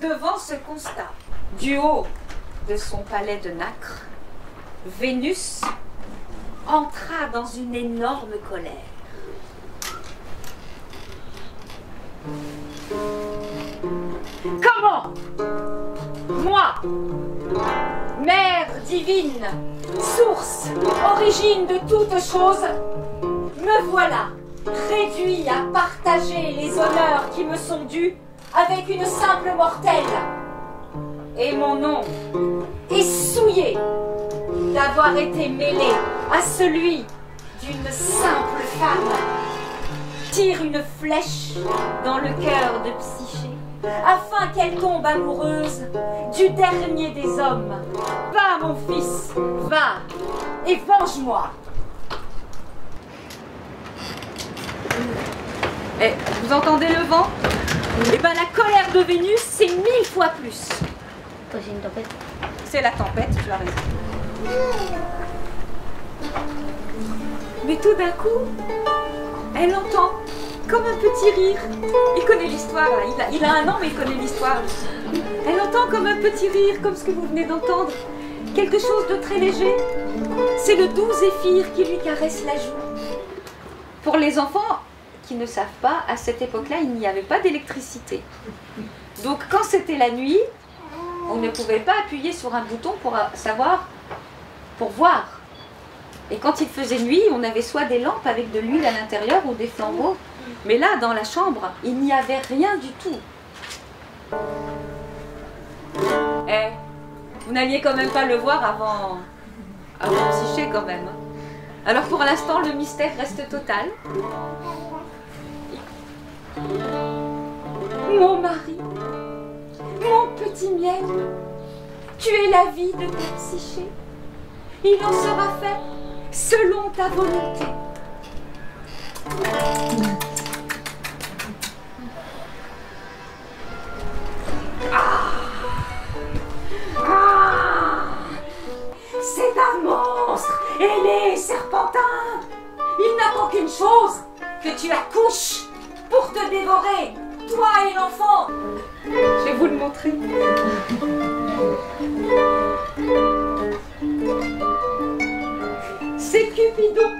Devant ce constat, du haut de son palais de nacre, Vénus entra dans une énorme colère. Comment, moi, mère divine, source, origine de toutes choses, me voilà réduit à partager les honneurs qui me sont dus avec une simple mortelle. Et mon nom est souillé d'avoir été mêlé à celui d'une simple femme. Tire une flèche dans le cœur de Psyché, afin qu'elle tombe amoureuse du dernier des hommes. Va, mon fils, va, et venge-moi. Eh, vous entendez le vent? Eh ben la colère de Vénus, c'est 1000 fois plus. C'est une tempête. C'est la tempête, tu as raison. Mais tout d'un coup, elle entend comme un petit rire. Il connaît l'histoire, là. Il a 1 an, mais il connaît l'histoire. Elle entend comme un petit rire, comme ce que vous venez d'entendre. Quelque chose de très léger. C'est le doux zéphyr qui lui caresse la joue. Pour les enfants qui ne savent pas, à cette époque-là, il n'y avait pas d'électricité. Donc quand c'était la nuit, on ne pouvait pas appuyer sur un bouton pour savoir, pour voir. Et quand il faisait nuit, on avait soit des lampes avec de l'huile à l'intérieur ou des flambeaux. Mais là, dans la chambre, il n'y avait rien du tout. Eh, vous n'alliez quand même pas le voir avant Psyché quand même. Alors pour l'instant, le mystère reste total. Mon mari, mon petit miel, tu es la vie de ta Psyché. Il en sera fait selon ta volonté. C'est un monstre, ailé, serpentin. Il n'attend qu'une chose, que tu accouches pour te dévorer, toi et l'enfant. Je vais vous le montrer. C'est Cupidon,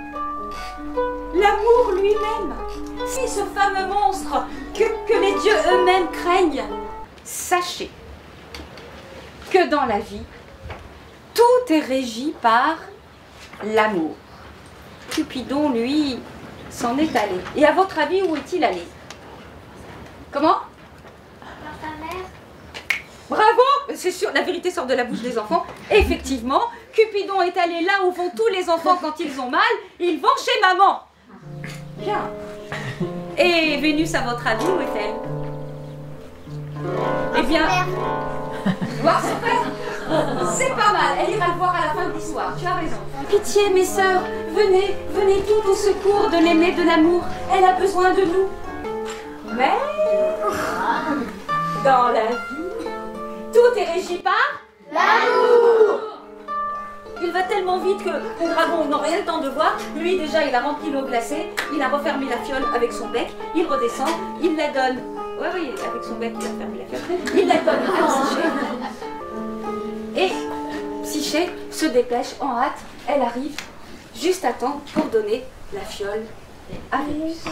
l'amour lui-même. C'est ce fameux monstre que les dieux eux-mêmes craignent. Sachez que dans la vie, tout est régi par l'amour. Cupidon, lui, s'en est allé. Et à votre avis, où est-il allé? Comment? Dans ta mère. Bravo! C'est sûr, la vérité sort de la bouche des enfants. Effectivement, Cupidon est allé là où vont tous les enfants quand ils ont mal. Ils vont chez maman. Bien. Et Vénus, à votre avis, où est-elle? Eh bien, voir son père. C'est pas mal. Elle ira le voir à la fin de l'histoire. Tu as raison. Pitié, mes sœurs, venez, venez toutes au secours de l'aimé de l'amour. Elle a besoin de nous. Mais dans la vie, tout est régi par l'amour. Il va tellement vite que le dragon n'a rien le temps de voir. Lui, déjà, il a rempli l'eau glacée, il a refermé la fiole avec son bec, il redescend, il la donne. Oui, avec son bec, il a fermé la fiole. Il la donne à Psyché. Et Psyché se dépêche en hâte, elle arrive juste à temps pour donner la fiole à Vénus.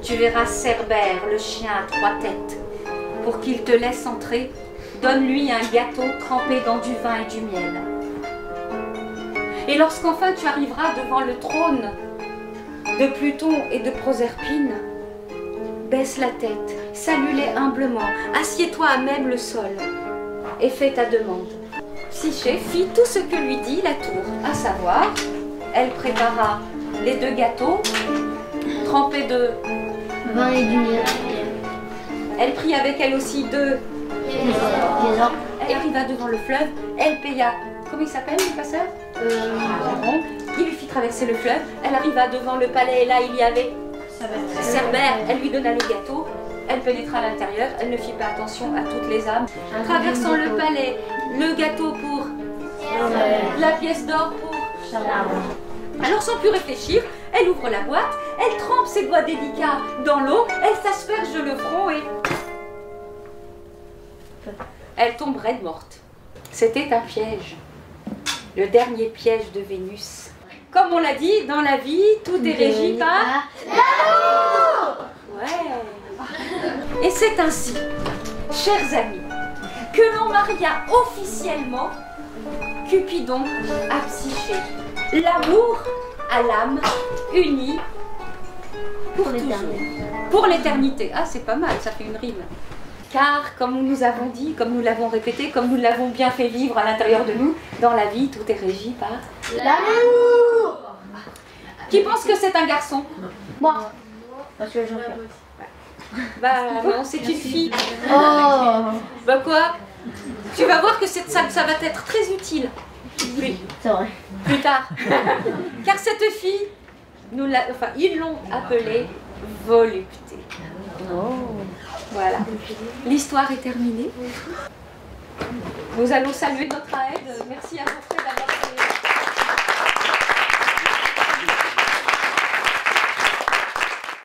Tu verras Cerbère, le chien à 3 têtes. Pour qu'il te laisse entrer, donne-lui un gâteau trempé dans du vin et du miel. Et lorsqu'enfin tu arriveras devant le trône de Pluton et de Proserpine, baisse la tête, salue-les humblement, assieds-toi à même le sol et fais ta demande. Psyché fit tout ce que lui dit la tour, à savoir, elle prépara les 2 gâteaux trempés de Vin et du miel. Elle prit avec elle aussi 2 Trésor. Elle arriva devant le fleuve, elle paya. Comment il s'appelle le passeur? Il lui fit traverser le fleuve, elle arriva devant le palais et là il y avait Cerbère, elle lui donna le gâteau, elle pénétra à l'intérieur, elle ne fit pas attention à toutes les âmes. Traversant le palais, le gâteau pour la pièce d'or pour... Alors sans plus réfléchir, elle ouvre la boîte, elle trempe ses doigts délicats dans l'eau, elle s'asperge le front et... elle tomberait morte. C'était un piège. Le dernier piège de Vénus. Comme on l'a dit, dans la vie, tout est régi par l'amour. Ouais. Et c'est ainsi, chers amis, que l'on maria officiellement Cupidon à Psyché. L'amour à l'âme unie pour l'éternité. Pour l'éternité. Ah, c'est pas mal, ça fait une rime. Car, comme nous avons dit, comme nous l'avons répété, comme nous l'avons bien fait vivre à l'intérieur de nous, dans la vie, tout est régi par l'amour. Qui pense que c'est un garçon? Moi. Parce que j'en fais. Bah non, c'est une fille. Oh. Bah quoi? Tu vas voir que ça va être très utile. Oui, C'est vrai. plus tard. Car cette fille, ils l'ont appelée Volupté. Oh. Voilà. L'histoire est terminée. Nous allons saluer notre aide. Merci à Geoffrey d'avoir